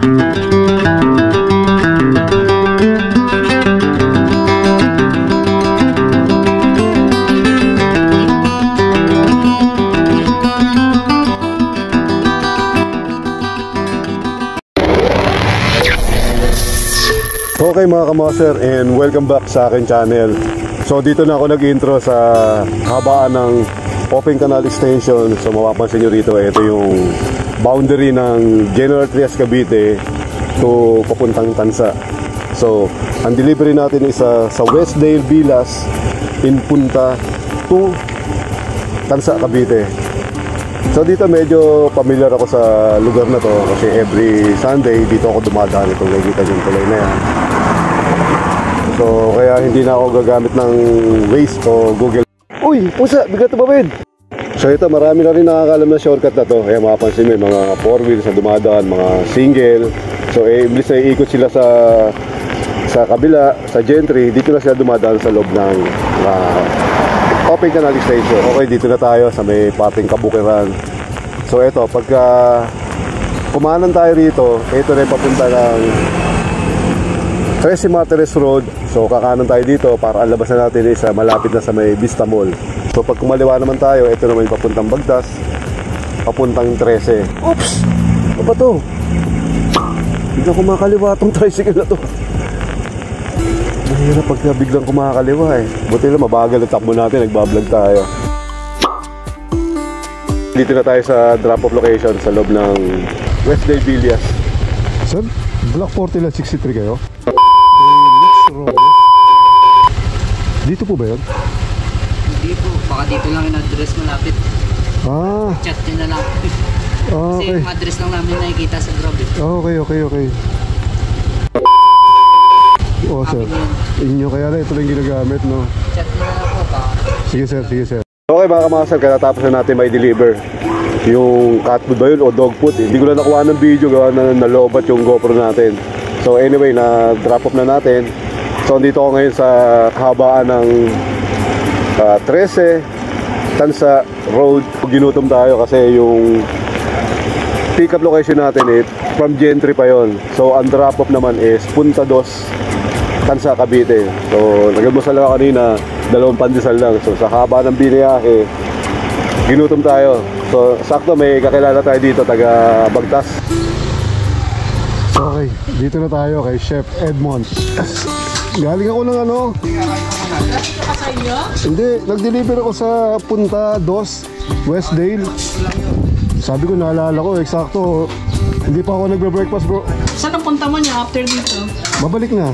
Okay mga kamaster, and welcome back sa akin channel. So dito na ako nag-intro sa habaan ng Open Canal Extension. So mapapansin nyo rito, ito yung boundary ng General Trias Cavite to papuntang Tansa. So ang delivery natin is sa Westdale Villas in Punta to Tansa, Cavite. So dito medyo familiar ako sa lugar na to kasi every Sunday dito ako dumadaan. Ito nakikita yung tulay na yan. So kaya hindi na ako gagamit ng Waze o Google. Uy, pusa, bigat ba Ben? So ito, marami na rin nakakalam na shortcut na to. Kaya mapapansin mo, mga 4 wheels na dumadaan, mga single. So imbis na iikot sila sa kabila, sa Gentry, dito na sila dumadaan sa loob ng Open Canal Extension. Okay, dito na tayo sa may pating Kabukiran. So ito, pagka kumanan tayo rito, ito na yung papunta ng Tres Materes Road. So kakanan tayo dito para ang labas na natin is malapit na sa may Vista Mall. So pag kumaliwa naman tayo, ito naman yung papuntang Bagtas, papuntang 13. Oops! Ano ba to? Hindi na kumakaliwa itong tricycle na to. Mahirap pagka biglang kumakaliwa eh. Buti lang mabagal ang takbo natin, nagbablog tayo. Dito na tayo sa drop-off location sa loob ng Westdale Villas. Sir, Block 40 lang 63 kayo? Dito po ba yun? Hindi po, baka dito lang yung address malapit. Chat nyo na lang. Kasi yung address lang namin nakikita sa Grab. Okay. Oh sir, inyo kaya na ito lang ginagamit, no? Chat nyo na lang po pa. Sige sir. Okay mga kamasal, katapos na natin may deliver yung cat food ba yun o dog food. Hindi ko na nakuha ng video, gawa na nalobat yung GoPro natin. So anyway, na drop off na natin. So dito ako ngayon sa kahabaan ng 13 Tansa Road. Ginutom tayo kasi yung pick up location natin from Gentry pa yon. So ang drop off naman is Punta Dos Tansa, Cavite. So nagabusal lang ako kanina, 2 pandesal lang. So sa haba ng biniyahe, ginutom tayo. So sakto may kakilala tayo dito, taga Bagtas. Okay, dito na tayo kay Chef Edmond. Galing ako ng ano? Hindi, nag-deliver ako sa Punta Dos, Westdale. Sabi ko, naalala ko, eksakto. Hindi pa ako nagbe-breakfast bro. Saan ang punta mo niya after dito? Babalik na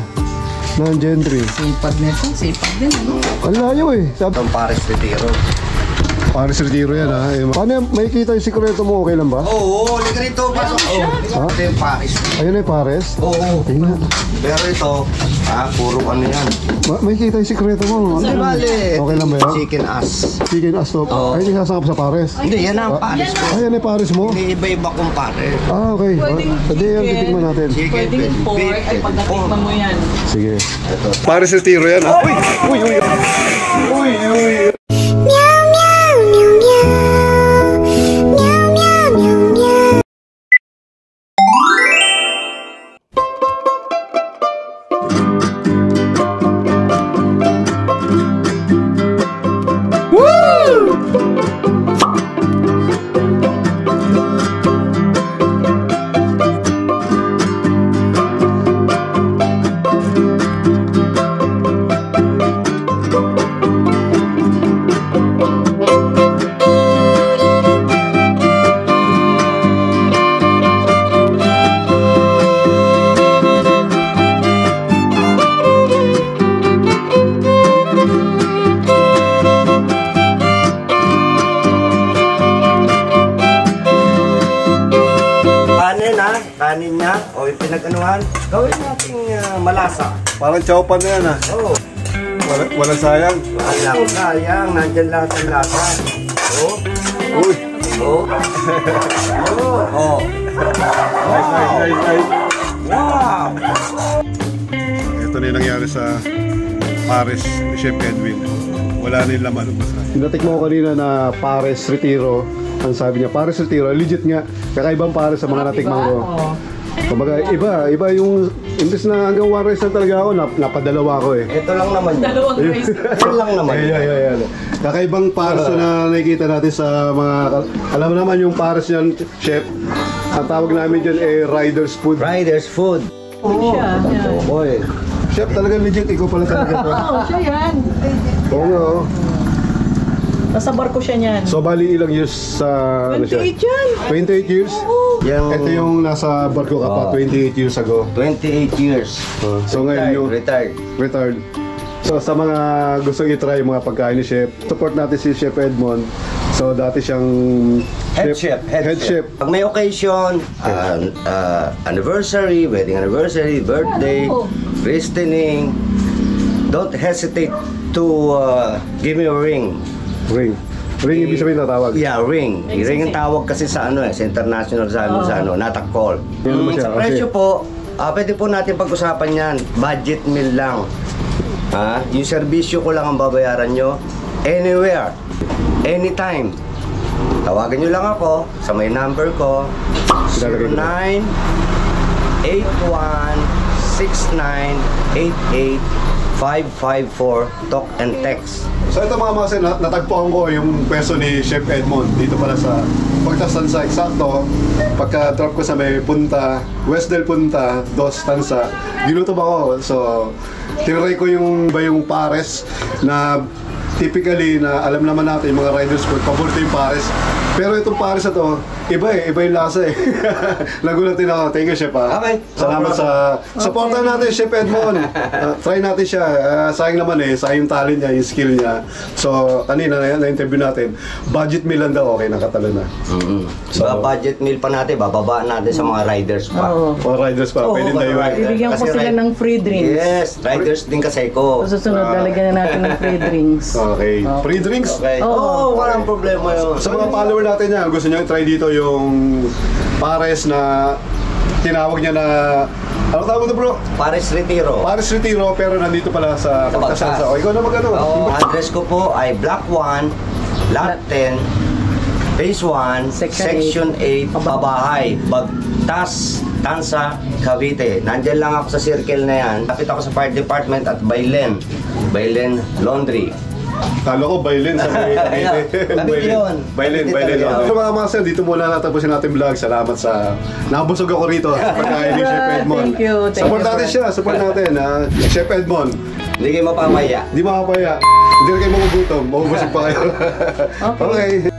ng Gentry. Sipag nito, sipag din ano? Ang layo eh. Sabi Ang Paris Retiro. Paris Retiro yan ha. Paano yan? May kita yung sikreto mo, okay lang ba? Oo, liga rito, pasok. Ito yung Paris. Ayun na yung Paris? Oo. Tingnan. Pero ito, puro ano yan. May kita yung sikreto mo. Hindi bali. Okay lang ba yan? Chicken ass. Chicken ass to. Ay, hindi sasakap sa Paris. Hindi, yan ang Paris ko. Ay, yan yung Paris mo? Hindi, iba-iba kong Paris. Okay. Hindi yan, titikman natin. Chicken, beef, ay pagdatikman mo yan. Sige. Paris Retiro yan ha. Uy! Kanin niya o yung pinag-anuhan, gawin nating malasa. Parang chowpan na yan ha. Oo. Walang sayang. Walang sayang, nandyan lahat ang lasa. Oo. Uy! Oo. Oo. Nice. Wow! Ito na yung nangyari sa Paris ni Chef Edwin. Wala na yung laman. Tinatikman ko kanina na Paris Retiro. Ang sabi niya, Paris Retiro, legit nga. Kakaibang Paris sa mga natikman ko. Kumbaga, iba yung, imbes na hanggang one rice lang talaga ako, napadalawa ko eh. Ito lang naman. Dalawang rice. Ito lang naman. Ayan. Kakaibang pares na nakikita natin sa mga, alam mo naman yung pares yan, chef. Ang tawag namin dyan Riders Food. Riders food. Siya, yan. Boy. Chef, talaga legit, ikaw pala talaga to. Oo, siya yan. Oo nga, oh. Nasa barko siya niyan. So, bali ilang years sa, ano siya? 28 yan. 28 years? Ito yung nasa barko ka pa, 28 years ago. 28 years. So, ngayon yung Retired. So, sa mga gustong i-try yung mga pagkain ni Chef, support natin si Chef Edmond. So, dati siyang Head chef. Pag may occasion, anniversary, wedding anniversary, birthday, christening, don't hesitate to give me a ring. Ring. Ring ibig sabihin na tawag. Yeah, ring. Ring ang tawag kasi sa ano sa international sa amin sa not a call. Yan ba siya? Sa presyo po, pwede po natin pag-usapan yan. Budget meal lang. Yung serbisyo ko lang ang babayaran nyo. Anywhere. Anytime. Tawagan nyo lang ako sa may number ko. Ilalagay ko na. 098169885554 talk and text. So ito mga masin, natagpuan ko yung pwesto ni Chef Edmond dito pala sa Pagtastansa. Eksakto, pagka-drop ko sa may punta, Westdale punta, Dos Tansa, ginutom ako. So, tinry ko yung pares na typically na alam naman natin yung mga riders food, paborito yung pares. Pero itong pares na to, iba yung lasa eh. Nagulat din ako. Thank you, Chef. Okay. Salamat sa supportan natin, Chef Edmond. Try natin siya. Sayang naman sayang yung talent niya, yung skill niya. So, kanina na-interview natin, budget meal lang daw, okay, nakatalo na. So, budget meal pa natin, bababaan natin sa mga riders pa. Oo. Mga riders pa, pwede tayo. Bibigyan ko Kasi sila ng free drinks. Yes, riders din kasi ko. Sa susunod, lalagyan na natin ng free drinks. Okay. Free drinks? Okay. Oo. Walang problema yun. Sa mga follower natin niya, gusto niyo i-try dito yung pares na tinawag niya na, ano tawag ito bro? Pares Retiro. Pares Retiro, pero nandito pala sa Pagtastansa. O, ikaw na magano. Address ko po ay Block 1, Lot 10, Phase 1, Section Section 8, Pabahay, Bagtas, Tansa, Cavite. Nandyan lang ako sa circle na yan. Lapit ako sa fire department at Baylen Laundry. Talo ko, Bailen sa may Cavite yun. Bailen. Cavite talaga. So mga master, dito muna natapusin natin vlog. Salamat sa, nabusog ako rito. Pagkain ni Chef Edmond. Thank you. Support natin siya, support natin. Chef Edmond. Hindi kayo mapapaya. Di makapaya. Hindi na kayo magugutom. Mabubusog pa kayo. Okay.